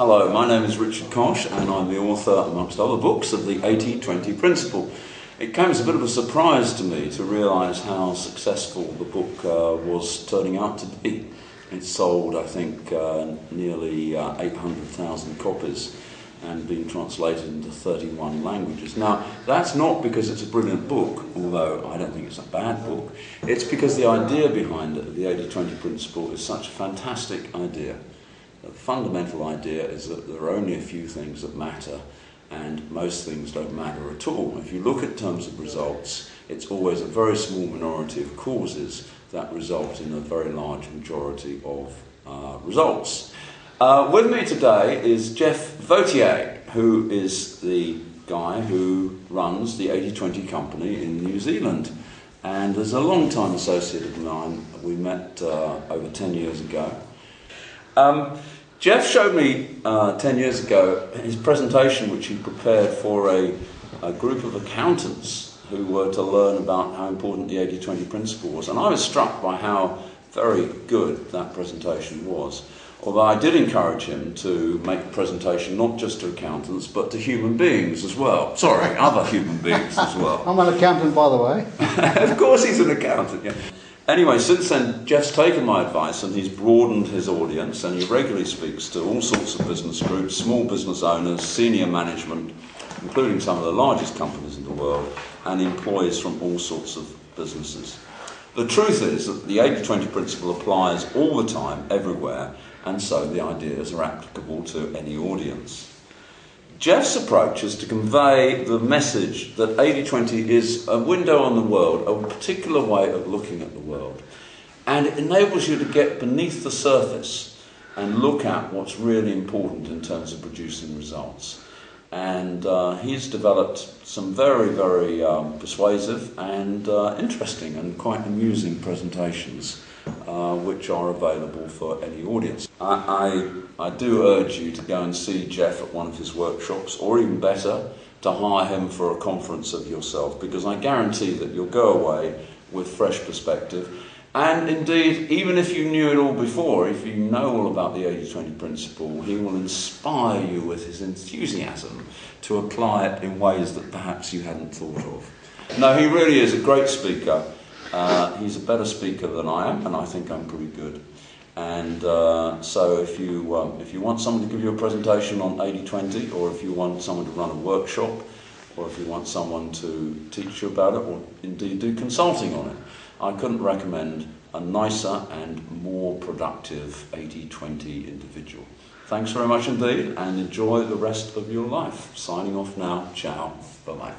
Hello, my name is Richard Koch and I'm the author, amongst other books, of the 80-20 Principle. It came as a bit of a surprise to me to realise how successful the book was turning out to be. It sold, I think, nearly 800,000 copies and been translated into 31 languages. Now, that's not because it's a brilliant book, although I don't think it's a bad book. It's because the idea behind it, the 80-20 Principle, is such a fantastic idea. The fundamental idea is that there are only a few things that matter, and most things don't matter at all. If you look at terms of results, it's always a very small minority of causes that result in a very large majority of results. With me today is Geoff Vautier, who is the guy who runs the 80-20 company in New Zealand, and is a long-time associate of mine. We met over 10 years ago. Geoff showed me 10 years ago his presentation, which he prepared for a group of accountants who were to learn about how important the 80-20 Principle was, and I was struck by how very good that presentation was. Although I did encourage him to make a presentation not just to accountants, but to human beings as well. Sorry, other human beings as well. I'm an accountant, by the way. Of course he's an accountant, yeah. Anyway, since then, Geoff's taken my advice and he's broadened his audience, and he regularly speaks to all sorts of business groups, small business owners, senior management, including some of the largest companies in the world, and employees from all sorts of businesses. The truth is that the 80-20 Principle applies all the time, everywhere, and so the ideas are applicable to any audience. Geoff's approach is to convey the message that 80-20 is a window on the world, a particular way of looking at the world, and it enables you to get beneath the surface and look at what's really important in terms of producing results. And he's developed some very, very persuasive and interesting and quite amusing presentations which are available for any audience. I do urge you to go and see Geoff at one of his workshops, or even better, to hire him for a conference of yourself, because I guarantee that you'll go away with fresh perspective. And indeed, even if you knew it all before, if you know all about the 80-20 Principle, he will inspire you with his enthusiasm to apply it in ways that perhaps you hadn't thought of. No, he really is a great speaker. He's a better speaker than I am, and I think I'm pretty good. And so if you want someone to give you a presentation on 80-20, or if you want someone to run a workshop, or if you want someone to teach you about it, or indeed do consulting on it, I couldn't recommend a nicer and more productive 80-20 individual. Thanks very much indeed, and enjoy the rest of your life. Signing off now. Ciao. Bye-bye.